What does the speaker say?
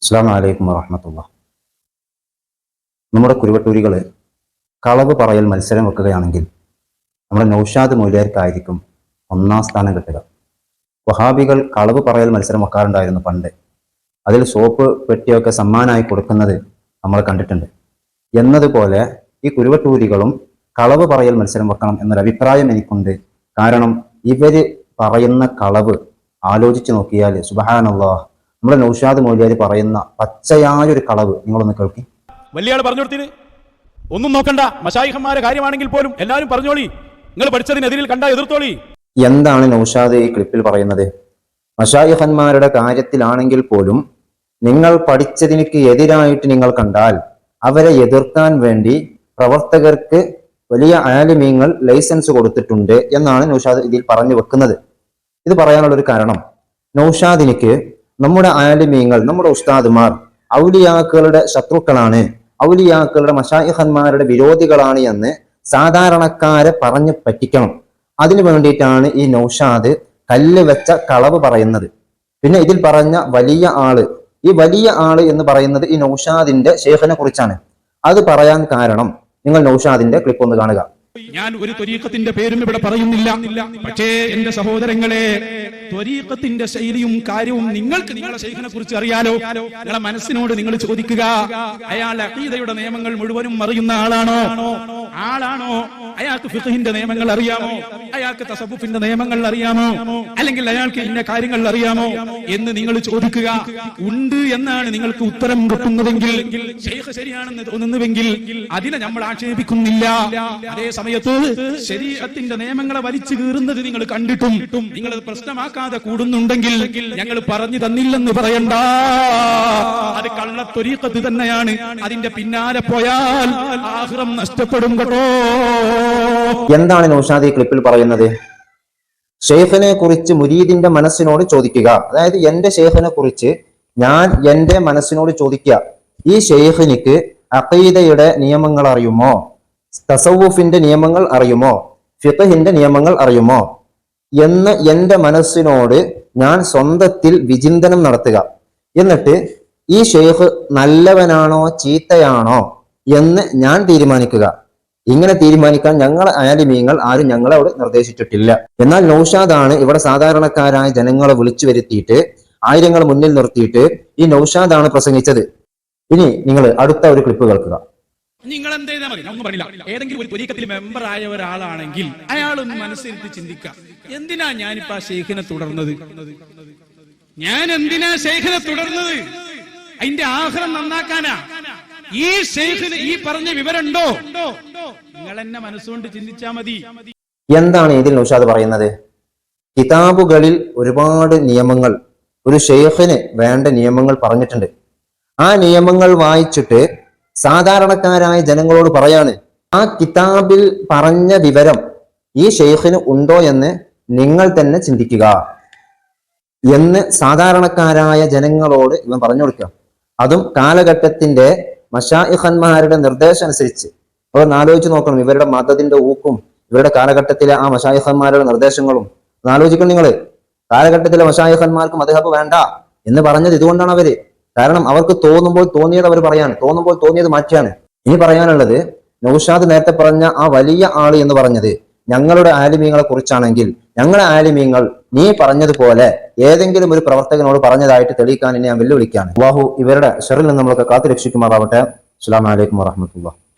അസ്സലാമു അലൈക്കും വറഹ്മത്തുള്ളാഹി. നമ്മുടെ കുരുവട്ടൂരികൾ കളവ് പറയൽ മത്സരം വെക്കുകയാണെങ്കിൽ നമ്മുടെ നൗഷാദ് മൗലിയാർക്കായിരിക്കും ഒന്നാം സ്ഥാനം കിട്ടുക. വഹാബികൾ കളവ് പറയൽ മത്സരം വെക്കാറുണ്ടായിരുന്നു പണ്ട്. അതിൽ സോപ്പ് പെട്ടിയൊക്കെ സമ്മാനമായി കൊടുക്കുന്നത് നമ്മൾ കണ്ടിട്ടുണ്ട്. എന്നതുപോലെ ഈ കുരുവട്ടൂരികളും കളവ് പറയൽ മത്സരം വെക്കണം എന്നൊരു അഭിപ്രായം എനിക്കുണ്ട്. കാരണം ഇവര് പറയുന്ന കളവ് ആലോചിച്ച് നോക്കിയാൽ സുബ്ഹാനല്ലാഹ്, നമ്മുടെ നൗഷാദ് മൗലിയാർ പറയുന്ന പച്ചയായൊരു കളവ് നിങ്ങളൊന്ന് കേൾക്കി. വലിയ ആള് പറഞ്ഞു കൊടുത്തിന് ഒന്നും നോക്കണ്ട, മശായിഖന്മാരെ കാര്യമാണെങ്കിൽ പോലും എല്ലാവരും പറഞ്ഞോളി, നിങ്ങൾ പഠിച്ചതിനെതിരിൽ കണ്ട എതിർത്തോളി. എന്താണ് നൗഷാദ് ഈ ക്ലിപ്പിൽ പറയുന്നത്? മശായിഖന്മാരുടെ കാര്യത്തിലാണെങ്കിൽ പോലും നിങ്ങൾ പഠിച്ചതിനക്ക് എതിരായിട്ട് നിങ്ങൾ കണ്ടാൽ അവരെ എതിർക്കാൻ വേണ്ടി പ്രവർത്തകർക്ക് വലിയ ആലിമീങ്ങൾ ലൈസൻസ് കൊടുത്തിട്ടുണ്ട് എന്നാണ് നൗഷാദ് ഇതിൽ പറഞ്ഞു വെക്കുന്നത്. ഇത് പറയാനുള്ള ഒരു കാരണം, നൗഷാദിനിക്ക് നമ്മുടെ ആലിമീങ്ങൾ, നമ്മുടെ ഉസ്താദുമാർ ഔലിയാക്കളുടെ ശത്രുക്കളാണ്, ഔലിയാക്കളുടെ മശായിഖന്മാരുടെ വിരോധികളാണ് എന്ന് സാധാരണക്കാരെ പറഞ്ഞു പറ്റിക്കണം. അതിനു വേണ്ടിയിട്ടാണ് ഈ നൗഷാദ് കല്ല് വെച്ച കളവ് പറയുന്നത്. പിന്നെ ഇതിൽ പറഞ്ഞ വലിയ ആള്, ഈ വലിയ ആള് എന്ന് പറയുന്നത് ഈ നൗഷാദിന്റെ ശേഖനെ കുറിച്ചാണ്. അത് പറയാൻ കാരണം നിങ്ങൾ നൗഷാദിന്റെ ക്ലിപ്പ് ഒന്ന് കാണുക. ഞാൻ ഒരു ത്വരീഖത്തിന്റെ പേരും ഇവിടെ പറയുന്നില്ല. പക്ഷേ എന്റെ സഹോദരങ്ങളെ, ത്വരീഖത്തിന്റെ ശൈലിയും കാര്യവും നിങ്ങൾക്ക് നിങ്ങളുടെ ശൈഖിനെ കുറിച്ച് അറിയാലോ. നിങ്ങളുടെ മനസ്സിനോട് നിങ്ങൾ ചോദിക്കുക, അയാൾ അഖീദയുടെ നിയമങ്ങൾ മുഴുവനും അറിയുന്ന ആളാണോ? അയാൾക്ക് ഫിഖ്ഹിന്റെ നിയമങ്ങൾ അറിയാമോ? അയാൾക്ക് തസവ്വുഫിന്റെ നിയമങ്ങൾ അറിയാമോ? അല്ലെങ്കിൽ അയാൾക്ക് ഇന്ന കാര്യങ്ങൾ അറിയാമോ എന്ന് നിങ്ങൾ ചോദിക്കുക. ഉണ്ട് എന്നാണ് നിങ്ങൾക്ക് ഉത്തരം കിട്ടുന്നതെങ്കിൽ, ശൈഖ് ശരിയാണെന്ന് തോന്നുന്നുവെങ്കിൽ അതിനെ നമ്മൾ ആക്ഷേപിക്കുന്നില്ല. അതേ സമയത്ത് ശരീഅത്തിന്റെ നിയമങ്ങളെ വലിച്ചു കീറുന്നത് നിങ്ങൾ കണ്ടിട്ടും നിങ്ങൾ പ്രശ്നമാക്കാതെ കൂടുന്നുണ്ടെങ്കിൽ ഞങ്ങൾ പറഞ്ഞു തന്നില്ലെന്ന് പറയണ്ട. അത് കള്ളത്വരീഖത്ത് തന്നെയാണ്. അതിന്റെ പിന്നാലെ പോയാൽ ആഖിറം നഷ്ടപ്പെടും കേട്ടോ. എന്താണ് നൗഷാദ് ഈ ക്ലിപ്പിൽ പറയുന്നത്? ഷെയ്ഖിനെ കുറിച്ച് മുരീദിന്റെ മനസ്സിനോട് ചോദിക്കുക. അതായത് എന്റെ ഷെയ്ഖിനെ കുറിച്ച് ഞാൻ എന്റെ മനസ്സിനോട് ചോദിക്കുക, ഈ ഷെയ്ഖിനിക്ക് അഖീദയുടെ നിയമങ്ങൾ അറിയുമോ? തസവ്വുഫിന്റെ നിയമങ്ങൾ അറിയുമോ? ഫിഖ്ഹിന്റെ നിയമങ്ങൾ അറിയുമോ എന്ന് എന്റെ മനസ്സിനോട് ഞാൻ സ്വന്തത്തിൽ വിചിന്തനം നടത്തുക. എന്നിട്ട് ഈ ഷെയ്ഖ് നല്ലവനാണോ ചീത്തയാണോ എന്ന് ഞാൻ തീരുമാനിക്കുക. ഇങ്ങനെ തീരുമാനിക്കാൻ ഞങ്ങൾ ആലിമീങ്ങൾ ആരും ഞങ്ങളോട് നിർദ്ദേശിച്ചിട്ടില്ല. എന്നാൽ നൗഷാദാണ് ഇവിടെ സാധാരണക്കാരായ ജനങ്ങളെ വിളിച്ചു വരുത്തിയിട്ട് ആയിരങ്ങൾ മുന്നിൽ നിർത്തിയിട്ട് ഈ നൗഷാദാണ് പ്രസംഗിച്ചത്. ഇനി നിങ്ങൾ അടുത്ത ഒരു ക്ലിപ്പ് കേൾക്കുക. നിങ്ങൾ എന്ത് ചെയ്താൽ മതി, ഒന്നും പറഞ്ഞില്ല. ഏതെങ്കിലും ഒരു ത്വരീഖത്തിൽ മെമ്പർ ആയ ഒരാളാണെങ്കിൽ അയാളൊന്ന് മനസ്സിരുത്തി ചിന്തിക്കാം, എന്തിനാ ഞാനിപ്പോ ആ ശൈഖിനെ തുടർന്നത്? ഞാൻ എന്തിനാ ശൈഖിനെ തുടർന്നത്? അതിന്റെ ആഖിറം നന്നാക്കാനാ? ഈ ശൈഖിന് ഈ പറഞ്ഞ വിവരമുണ്ടോ? നിങ്ങൾ എന്നെ മനസ്സുകൊണ്ട് ചിന്തിച്ചാ മതി. എന്താണ് ഇതിൽ നൗഷാദ് പറയുന്നത്? കിതാബുകളിൽ ഒരുപാട് നിയമങ്ങൾ, ഒരു ഷെയ്ഖിന് വേണ്ട നിയമങ്ങൾ പറഞ്ഞിട്ടുണ്ട്. ആ നിയമങ്ങൾ വായിച്ചിട്ട് സാധാരണക്കാരായ ജനങ്ങളോട് പറയാണ്, ആ കിതാബിൽ പറഞ്ഞ വിവരം ഈ ഷെയ്ഖിന് ഉണ്ടോ എന്ന് നിങ്ങൾ തന്നെ ചിന്തിക്കുക എന്ന് സാധാരണക്കാരായ ജനങ്ങളോട് ഇവൻ പറഞ്ഞു കൊടുക്കുക. അതും കാലഘട്ടത്തിന്റെ മശായിഖന്മാരുടെ നിർദ്ദേശം അനുസരിച്ച്. അപ്പോൾ ആലോചിച്ച് നോക്കണം, ഇവരുടെ മതത്തിന്റെ ഊക്കും ഇവരുടെ കാലഘട്ടത്തിലെ ആ മശായിഖന്മാരുടെ നിർദ്ദേശങ്ങളും ആലോചിക്കണം നിങ്ങൾ. കാലഘട്ടത്തിലെ മശായിഖന്മാർക്ക് മദ്ഹബ് വേണ്ട എന്ന് പറഞ്ഞത് ഇതുകൊണ്ടാണ് അവര്. കാരണം അവർക്ക് തോന്നുമ്പോൾ തോന്നിയത് അവർ പറയാണ്, തോന്നുമ്പോൾ തോന്നിയത് മാറ്റിയാണ്. ഇനി പറയാനുള്ളത്, നൗഷാദ് നേരത്തെ പറഞ്ഞ ആ വലിയ ആള് എന്ന് പറഞ്ഞത് ഞങ്ങളുടെ ആലിമീങ്ങളെ കുറിച്ചാണെങ്കിൽ, ഞങ്ങളുടെ ആലിമീങ്ങൾ നീ പറഞ്ഞതുപോലെ ഏതെങ്കിലും ഒരു പ്രവർത്തകനോട് പറഞ്ഞതായിട്ട് തെളിയിക്കാൻ ഞാൻ വെല്ലുവിളിക്കുകയാണ്. അല്ലാഹു ഇവരുടെ ശർറിൽ നിന്ന് നമ്മളൊക്കെ കാത്തു രക്ഷിക്കുമാറാവട്ടെ. അസ്സലാമു അലൈക്കും വറഹ്മത്തുള്ളാഹി.